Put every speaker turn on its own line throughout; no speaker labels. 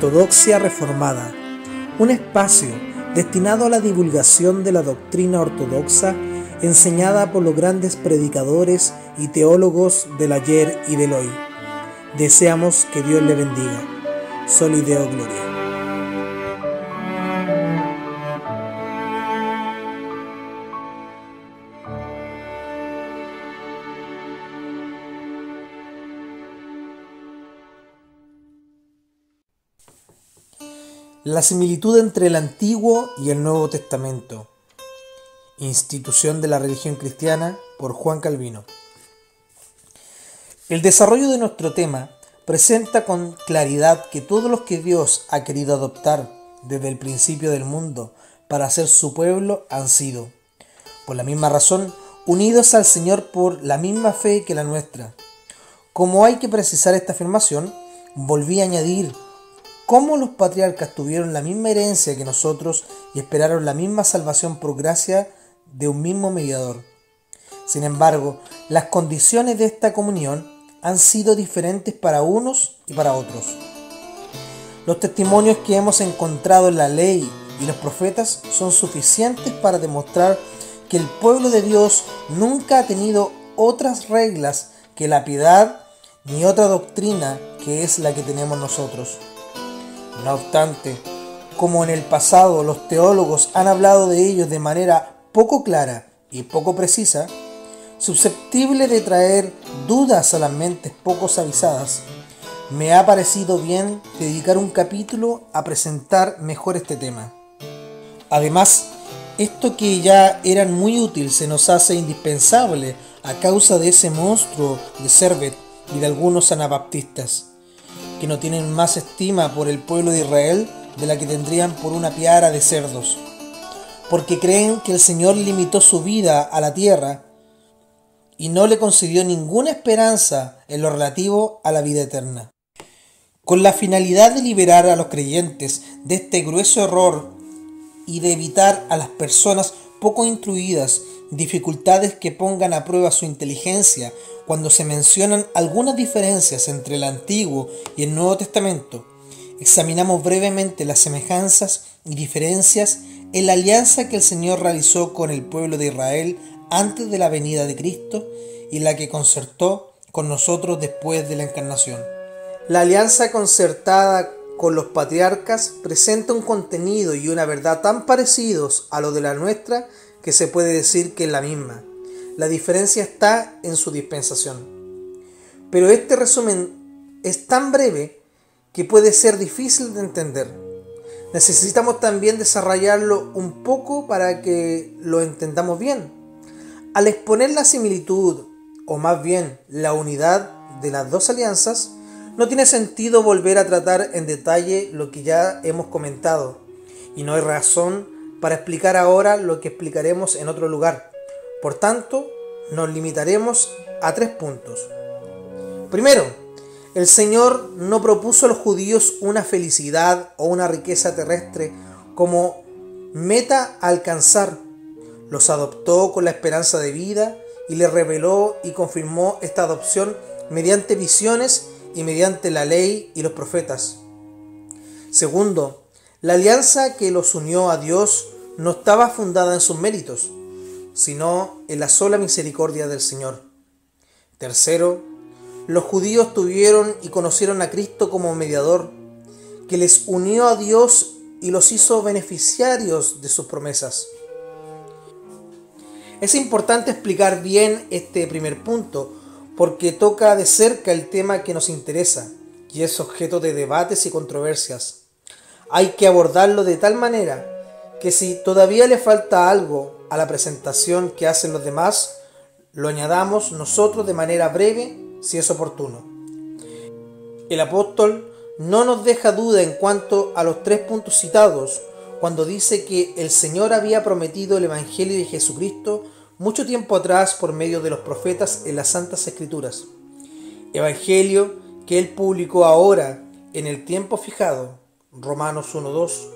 Ortodoxia Reformada, un espacio destinado a la divulgación de la doctrina ortodoxa enseñada por los grandes predicadores y teólogos del ayer y del hoy. Deseamos que Dios le bendiga. Soli Deo Gloria. La similitud entre el Antiguo y el Nuevo Testamento. Institución de la religión cristiana por Juan Calvino. El desarrollo de nuestro tema presenta con claridad que todos los que Dios ha querido adoptar desde el principio del mundo para ser su pueblo han sido, por la misma razón, unidos al Señor por la misma fe que la nuestra. Como hay que precisar esta afirmación, volví a añadir cómo los patriarcas tuvieron la misma herencia que nosotros y esperaron la misma salvación por gracia de un mismo mediador. Sin embargo, las condiciones de esta comunión han sido diferentes para unos y para otros. Los testimonios que hemos encontrado en la ley y los profetas son suficientes para demostrar que el pueblo de Dios nunca ha tenido otras reglas que la piedad ni otra doctrina que es la que tenemos nosotros. No obstante, como en el pasado los teólogos han hablado de ellos de manera poco clara y poco precisa, susceptible de traer dudas a las mentes poco avisadas, me ha parecido bien dedicar un capítulo a presentar mejor este tema. Además, esto que ya era muy útil se nos hace indispensable a causa de ese monstruo de Servet y de algunos anabaptistas, que no tienen más estima por el pueblo de Israel de la que tendrían por una piara de cerdos, porque creen que el Señor limitó su vida a la tierra y no le concedió ninguna esperanza en lo relativo a la vida eterna. Con la finalidad de liberar a los creyentes de este grueso error y de evitar a las personas poco instruidas dificultades que pongan a prueba su inteligencia cuando se mencionan algunas diferencias entre el Antiguo y el Nuevo Testamento, examinamos brevemente las semejanzas y diferencias en la alianza que el Señor realizó con el pueblo de Israel antes de la venida de Cristo y la que concertó con nosotros después de la encarnación. La alianza concertada con los patriarcas presenta un contenido y una verdad tan parecidos a lo de la nuestra que se puede decir que es la misma. La diferencia está en su dispensación. Pero este resumen es tan breve que puede ser difícil de entender. Necesitamos también desarrollarlo un poco para que lo entendamos bien. Al exponer la similitud, o más bien la unidad de las dos alianzas, no tiene sentido volver a tratar en detalle lo que ya hemos comentado, y no hay razón para explicar ahora lo que explicaremos en otro lugar. Por tanto, nos limitaremos a 3 puntos. Primero, el Señor no propuso a los judíos una felicidad o una riqueza terrestre como meta a alcanzar. Los adoptó con la esperanza de vida y les reveló y confirmó esta adopción mediante visiones y mediante la ley y los profetas. Segundo, la alianza que los unió a Dios no estaba fundada en sus méritos, sino en la sola misericordia del Señor. Tercero, los judíos tuvieron y conocieron a Cristo como mediador, que les unió a Dios y los hizo beneficiarios de sus promesas. Es importante explicar bien este primer punto, porque toca de cerca el tema que nos interesa, y es objeto de debates y controversias. Hay que abordarlo de tal manera que si todavía le falta algo a la presentación que hacen los demás, lo añadamos nosotros de manera breve si es oportuno. El apóstol no nos deja duda en cuanto a los 3 puntos citados, cuando dice que el Señor había prometido el Evangelio de Jesucristo mucho tiempo atrás por medio de los profetas en las Santas Escrituras. Evangelio que Él publicó ahora en el tiempo fijado, Romanos 1:2.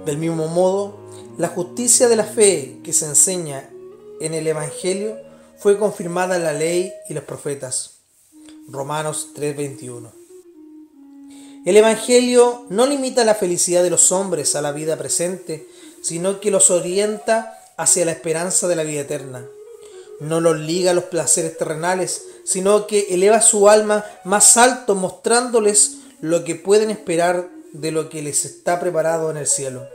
Del mismo modo, la justicia de la fe que se enseña en el Evangelio fue confirmada en la ley y los profetas, Romanos 3:21. El Evangelio no limita la felicidad de los hombres a la vida presente, sino que los orienta hacia la esperanza de la vida eterna. No los liga a los placeres terrenales, sino que eleva su alma más alto, mostrándoles lo que pueden esperar de lo que les está preparado en el cielo.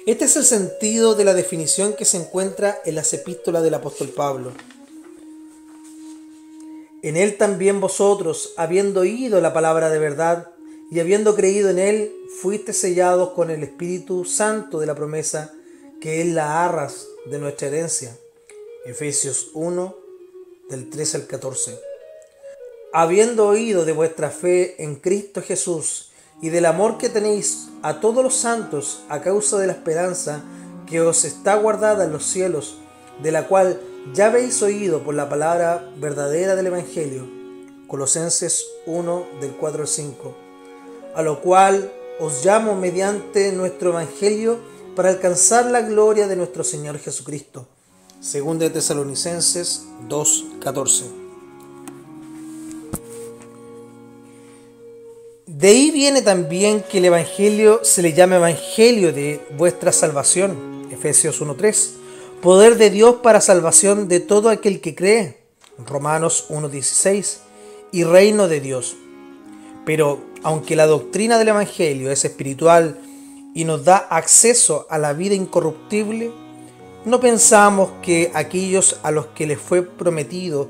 Este es el sentido de la definición que se encuentra en las epístolas del apóstol Pablo. En él también vosotros, habiendo oído la palabra de verdad y habiendo creído en él, fuiste sellados con el Espíritu Santo de la promesa, que es la arras de nuestra herencia. Efesios 1, del 13 al 14. Habiendo oído de vuestra fe en Cristo Jesús y del amor que tenéis a todos los santos a causa de la esperanza que os está guardada en los cielos, de la cual ya habéis oído por la palabra verdadera del Evangelio. Colosenses 1, del 4 al 5. A lo cual os llamo mediante nuestro Evangelio para alcanzar la gloria de nuestro Señor Jesucristo. Segunda de Tesalonicenses 2, 14. De ahí viene también que el Evangelio se le llama Evangelio de vuestra salvación. Efesios 1:3. Poder de Dios para salvación de todo aquel que cree. Romanos 1:16. Y reino de Dios. Pero aunque la doctrina del Evangelio es espiritual y nos da acceso a la vida incorruptible, no pensamos que aquellos a los que les fue prometido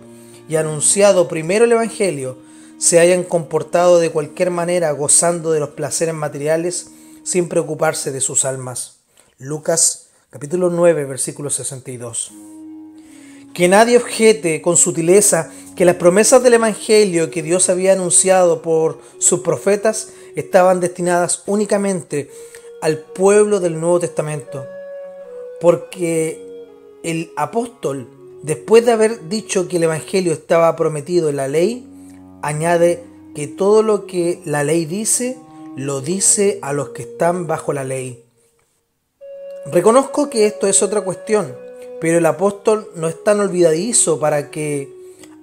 y anunciado primero el Evangelio se hayan comportado de cualquier manera gozando de los placeres materiales sin preocuparse de sus almas. Lucas capítulo 9, versículo 62. Que nadie objete con sutileza que las promesas del Evangelio que Dios había anunciado por sus profetas estaban destinadas únicamente al pueblo del Nuevo Testamento. Porque el apóstol, después de haber dicho que el Evangelio estaba prometido en la ley, añade que todo lo que la ley dice, lo dice a los que están bajo la ley. Reconozco que esto es otra cuestión, pero el apóstol no es tan olvidadizo para que,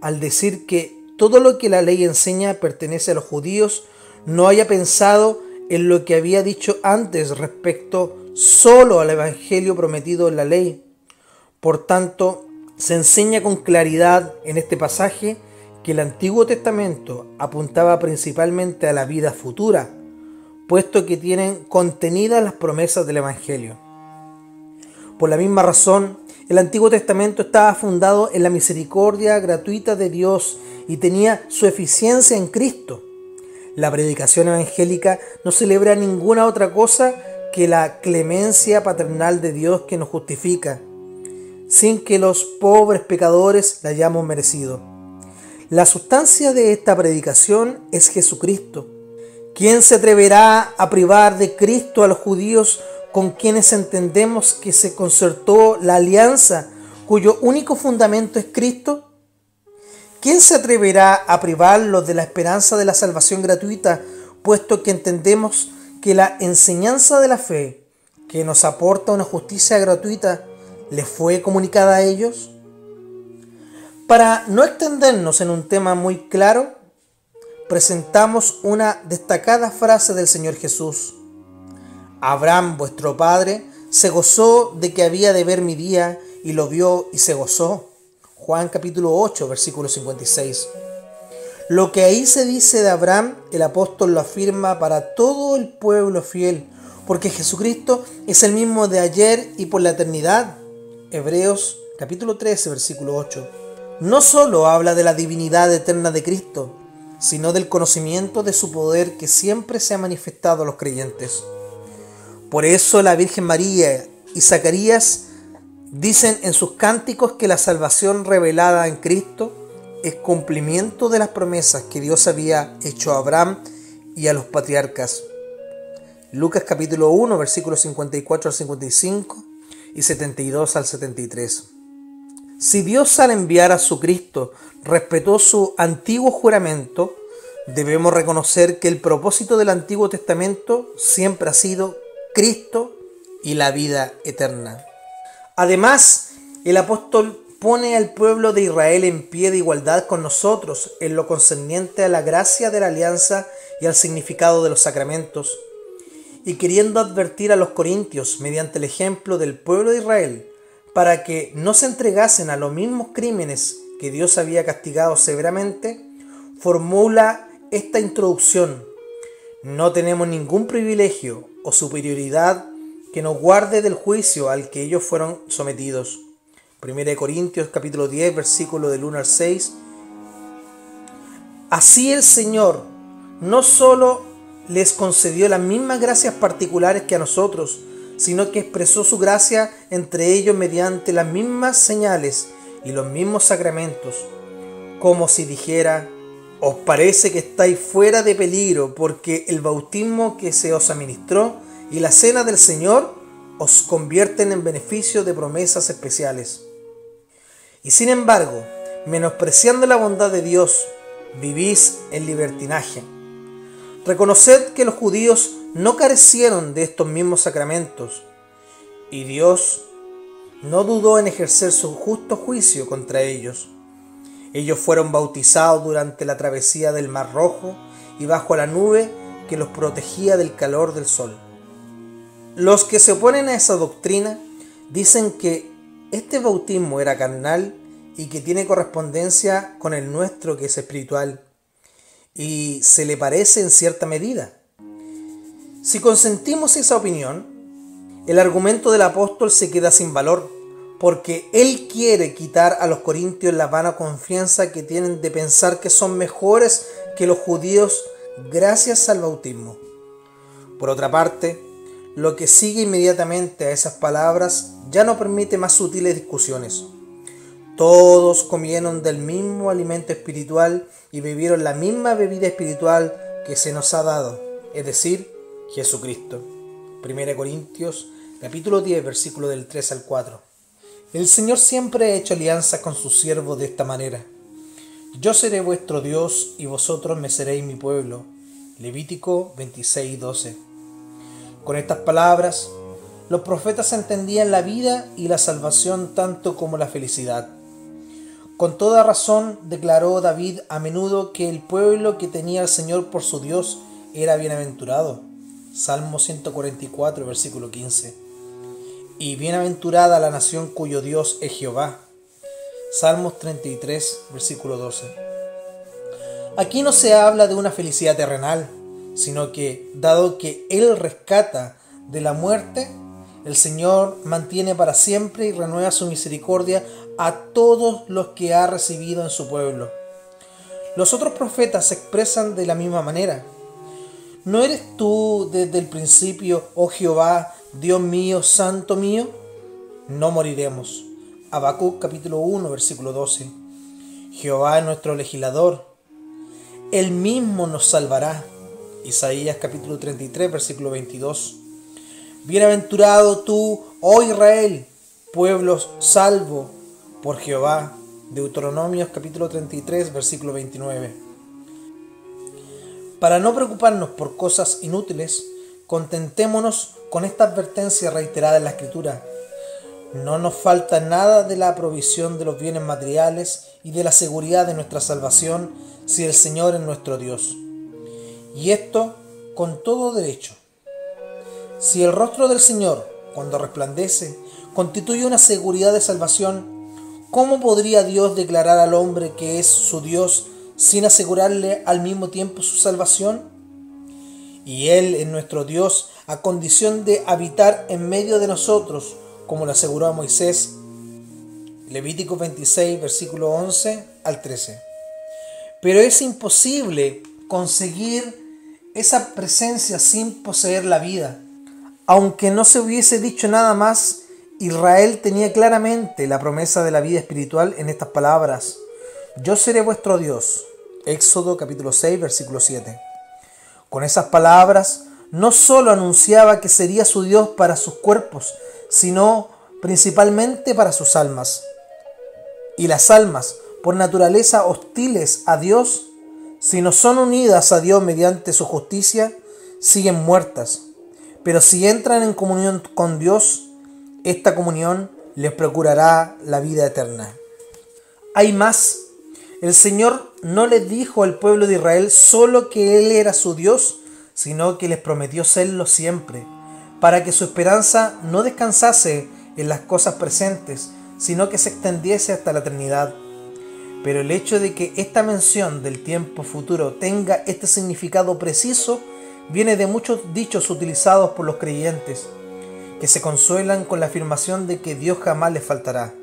al decir que todo lo que la ley enseña pertenece a los judíos, no haya pensado en lo que había dicho antes respecto solo al Evangelio prometido en la ley. Por tanto, se enseña con claridad en este pasaje que el Antiguo Testamento apuntaba principalmente a la vida futura, puesto que tienen contenidas las promesas del Evangelio. Por la misma razón, el Antiguo Testamento estaba fundado en la misericordia gratuita de Dios y tenía su eficiencia en Cristo. La predicación evangélica no celebra ninguna otra cosa que la clemencia paternal de Dios que nos justifica, sin que los pobres pecadores la hayamos merecido. La sustancia de esta predicación es Jesucristo. ¿Quién se atreverá a privar de Cristo a los judíos con quienes entendemos que se concertó la alianza cuyo único fundamento es Cristo? ¿Quién se atreverá a privarlos de la esperanza de la salvación gratuita, puesto que entendemos que la enseñanza de la fe, que nos aporta una justicia gratuita, les fue comunicada a ellos? Para no extendernos en un tema muy claro, presentamos una destacada frase del Señor Jesús. Abraham, vuestro padre, se gozó de que había de ver mi día, y lo vio y se gozó. Juan capítulo 8, versículo 56. Lo que ahí se dice de Abraham, el apóstol lo afirma para todo el pueblo fiel, porque Jesucristo es el mismo de ayer y por la eternidad. Hebreos capítulo 13, versículo 8. No solo habla de la divinidad eterna de Cristo, sino del conocimiento de su poder que siempre se ha manifestado a los creyentes. Por eso la Virgen María y Zacarías dicen en sus cánticos que la salvación revelada en Cristo es cumplimiento de las promesas que Dios había hecho a Abraham y a los patriarcas. Lucas capítulo 1, versículos 54 al 55 y 72 al 73. Si Dios al enviar a su Cristo respetó su antiguo juramento, debemos reconocer que el propósito del Antiguo Testamento siempre ha sido Cristo y la vida eterna. Además, el apóstol pone al pueblo de Israel en pie de igualdad con nosotros en lo concerniente a la gracia de la alianza y al significado de los sacramentos, y queriendo advertir a los corintios mediante el ejemplo del pueblo de Israel para que no se entregasen a los mismos crímenes que Dios había castigado severamente, formula esta introducción: no tenemos ningún privilegio o superioridad que nos guarde del juicio al que ellos fueron sometidos. 1 Corintios capítulo 10, versículo del 1 al 6. Así el Señor no solo les concedió las mismas gracias particulares que a nosotros, sino que expresó su gracia entre ellos mediante las mismas señales y los mismos sacramentos, como si dijera: os parece que estáis fuera de peligro, porque el bautismo que se os administró y la cena del Señor os convierten en beneficio de promesas especiales. Y sin embargo, menospreciando la bondad de Dios, vivís en libertinaje. Reconoced que los judíos no carecieron de estos mismos sacramentos, y Dios no dudó en ejercer su justo juicio contra ellos. Ellos fueron bautizados durante la travesía del Mar Rojo y bajo la nube que los protegía del calor del sol. Los que se oponen a esa doctrina dicen que este bautismo era carnal y que tiene correspondencia con el nuestro, que es espiritual, y se le parece en cierta medida. Si consentimos esa opinión, el argumento del apóstol se queda sin valor, porque él quiere quitar a los corintios la vana confianza que tienen de pensar que son mejores que los judíos gracias al bautismo. Por otra parte, lo que sigue inmediatamente a esas palabras ya no permite más sutiles discusiones. Todos comieron del mismo alimento espiritual y bebieron la misma bebida espiritual que se nos ha dado, es decir, Jesucristo. 1 Corintios capítulo 10, versículo del 3 al 4. El Señor siempre ha hecho alianza con sus siervos de esta manera: yo seré vuestro Dios y vosotros me seréis mi pueblo. Levítico 26, 12. Con estas palabras, los profetas entendían la vida y la salvación tanto como la felicidad. Con toda razón declaró David a menudo que el pueblo que tenía al Señor por su Dios era bienaventurado. Salmo 144, versículo 15. Y bienaventurada la nación cuyo Dios es Jehová. Salmos 33, versículo 12. Aquí no se habla de una felicidad terrenal, sino que, dado que Él rescata de la muerte, el Señor mantiene para siempre y renueva su misericordia a todos los que ha recibido en su pueblo. Los otros profetas se expresan de la misma manera. ¿No eres tú desde el principio, oh Jehová, Dios mío, santo mío? No moriremos. Habacuc capítulo 1, versículo 12. Jehová es nuestro legislador. Él mismo nos salvará. Isaías capítulo 33, versículo 22. Bienaventurado tú, oh Israel, pueblo salvo por Jehová. Deuteronomios capítulo 33, versículo 29. Para no preocuparnos por cosas inútiles, contentémonos con esta advertencia reiterada en la Escritura. No nos falta nada de la provisión de los bienes materiales y de la seguridad de nuestra salvación si el Señor es nuestro Dios. Y esto con todo derecho. Si el rostro del Señor, cuando resplandece, constituye una seguridad de salvación, ¿cómo podría Dios declarar al hombre que es su Dios sin asegurarle al mismo tiempo su salvación? Y Él es nuestro Dios a condición de habitar en medio de nosotros, como lo aseguró a Moisés. Levítico 26, versículo 11 al 13. Pero es imposible conseguir esa presencia sin poseer la vida. Aunque no se hubiese dicho nada más, Israel tenía claramente la promesa de la vida espiritual en estas palabras: yo seré vuestro Dios. Éxodo capítulo 6, versículo 7. Con esas palabras no solo anunciaba que sería su Dios para sus cuerpos, sino principalmente para sus almas. Y las almas, por naturaleza hostiles a Dios, si no son unidas a Dios mediante su justicia, siguen muertas. Pero si entran en comunión con Dios, esta comunión les procurará la vida eterna. Hay más. El Señor no les dijo al pueblo de Israel solo que Él era su Dios, sino que les prometió serlo siempre, para que su esperanza no descansase en las cosas presentes, sino que se extendiese hasta la eternidad. Pero el hecho de que esta mención del tiempo futuro tenga este significado preciso viene de muchos dichos utilizados por los creyentes, que se consuelan con la afirmación de que Dios jamás les faltará.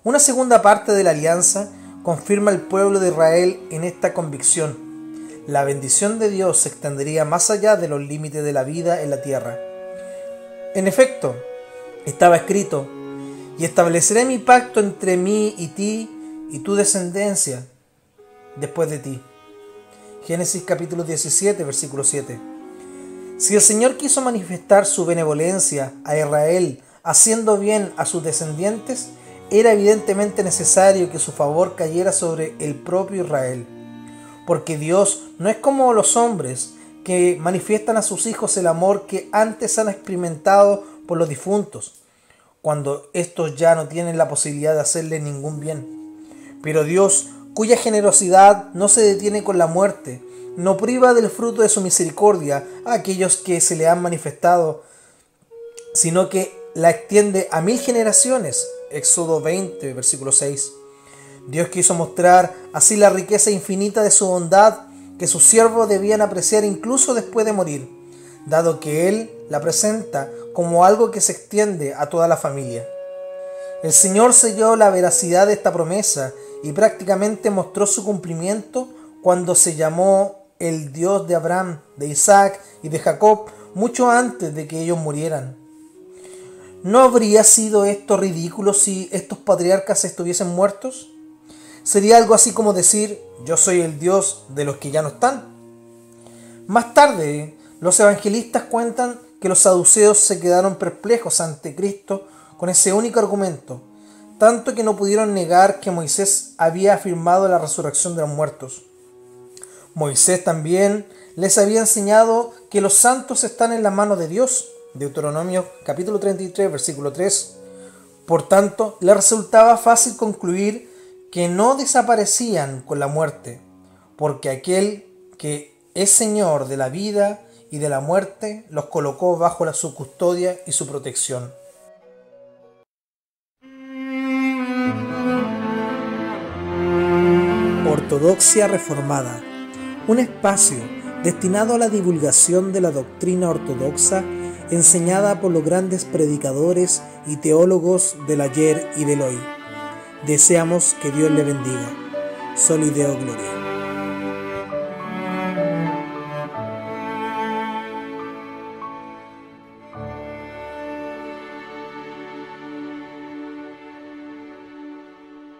Una segunda parte de la alianza confirma al pueblo de Israel en esta convicción. La bendición de Dios se extendería más allá de los límites de la vida en la tierra. En efecto, estaba escrito: y estableceré mi pacto entre mí y ti y tu descendencia después de ti. Génesis capítulo 17, versículo 7. Si el Señor quiso manifestar su benevolencia a Israel haciendo bien a sus descendientes, era evidentemente necesario que su favor cayera sobre el propio Israel. Porque Dios no es como los hombres, que manifiestan a sus hijos el amor que antes han experimentado por los difuntos, cuando estos ya no tienen la posibilidad de hacerle ningún bien. Pero Dios, cuya generosidad no se detiene con la muerte, no priva del fruto de su misericordia a aquellos que se le han manifestado, sino que la extiende a 1000 generaciones. Éxodo 20, versículo 6. Dios quiso mostrar así la riqueza infinita de su bondad que sus siervos debían apreciar incluso después de morir, dado que Él la presenta como algo que se extiende a toda la familia. El Señor selló la veracidad de esta promesa y prácticamente mostró su cumplimiento cuando se llamó el Dios de Abraham, de Isaac y de Jacob mucho antes de que ellos murieran. ¿No habría sido esto ridículo si estos patriarcas estuviesen muertos? Sería algo así como decir: yo soy el Dios de los que ya no están. Más tarde, los evangelistas cuentan que los saduceos se quedaron perplejos ante Cristo con ese único argumento, tanto que no pudieron negar que Moisés había afirmado la resurrección de los muertos. Moisés también les había enseñado que los santos están en la mano de Dios, Deuteronomio capítulo 33, versículo 3. Por tanto, les resultaba fácil concluir que no desaparecían con la muerte, porque aquel que es Señor de la vida y de la muerte los colocó bajo su custodia y su protección. Ortodoxia Reformada, un espacio destinado a la divulgación de la doctrina ortodoxa enseñada por los grandes predicadores y teólogos del ayer y del hoy. Deseamos que Dios le bendiga. Soli Deo Gloria.